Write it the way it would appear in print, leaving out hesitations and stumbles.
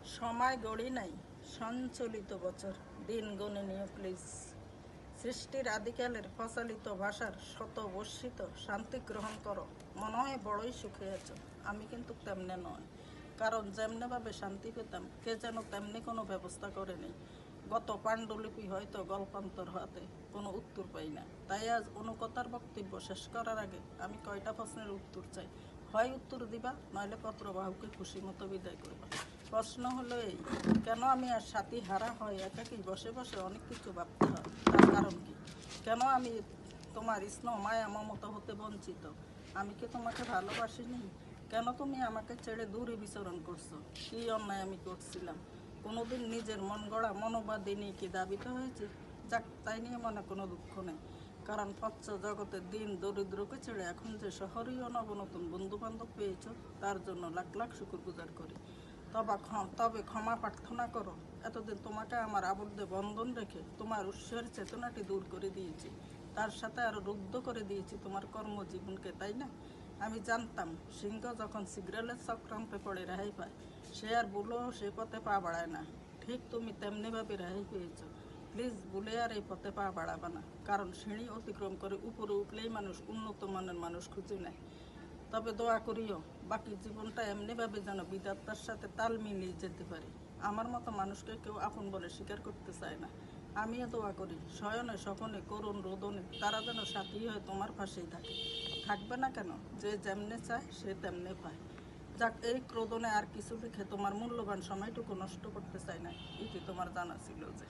সময় গড়ি নাই, সঞ্চলিত বছর দিন গণে নিও প্লিজ। সৃষ্টির আদিকালের প্রচলিত ভাষার শতবর্ষিত শান্তি গ্রহণ করো। মনে হয় বড়ই সুখে আছো, আমি কিন্তু তেমনে নয়। কারণ যেমনেভাবে শান্তি পেতাম কে যেন তেমনি কোনো ব্যবস্থা করেনি। গত পাণ্ডুলিপি হয়তো গল্পান্তর হাতে কোনো উত্তর পাই না। তাই আজ অনুকতার বক্তব্য শেষ করার আগে আমি কয়টা প্রশ্নের উত্তর চাই। হয় উত্তর দিবা, নইলে পত্রবাহককে খুশি মতো বিদায় করবা। প্রশ্ন হলো এই, কেন আমি আর সাথী হারা হয় একাকি বসে বসে অনেক কিছু ভাবতে হয়? তার কারণ কি? কেন আমি তোমার স্নেহ মায়া মমতা হতে বঞ্চিত? আমি কি তোমাকে ভালোবাসিনি? কেন তুমি আমাকে ছেড়ে দূরে বিচরণ করছো? কী অন্যায় আমি করছিলাম? কোনোদিন নিজের মন গড়া মনোবাদী নিয়ে কি দাবিত হয়েছে? যাক, তাই নিয়ে মনে কোনো দুঃখ নেই। কারণ পচ্চ জগতের দিন দরিদ্রকে ছেড়ে এখন যে শহরীয় নবনতুন বন্ধু বান্ধব পেয়েছ, তার জন্য লাখ লাখ শুকুর গুজার করি। তবে ক্ষমা প্রার্থনা করো, এতদিন তোমাকে আমার আবদ্ধে বন্ধন রেখে তোমার উৎসের চেতনাটি দূর করে দিয়েছি, তার সাথে আরও রুদ্ধ করে দিয়েছি তোমার কর্মজীবনকে, তাই না? আমি জানতাম সিংহ যখন সিগ্রালের চক্রান্তে পড়ে রেহাই পায়, সে আর ভুলেও সে পথে পা বাড়ায় না। ঠিক তুমি তেমনিভাবে রেহাই পেয়েছ। প্লিজ ভুলে আর এই পথে পা বাড়াবা না, কারণ সিঁড়ি অতিক্রম করে উপরে উঠলেই মানুষ উন্নত মানের মানুষ খুঁজে নেয়। তবে দোয়া করিও বাকি জীবনটা এমনিভাবে যেন বিধাতার সাথে তাল মিলিয়ে যেতে পারি। আমার মতো মানুষকে কেউ আপন বলে স্বীকার করতে চায় না। আমিও দোয়া করি শয়নে স্বপনে করুণ রোদনে তারা যেন সাথী হয়ে তোমার পাশেই থাকে। থাকবে না কেন? যে যেমনে চায় সে তেমনে পায়। যাক, এই ক্রোধনে আর কিছু লিখে তোমার মূল্যবান সময়টুকু নষ্ট করতে চাই না, এটি তোমার জানা ছিল যে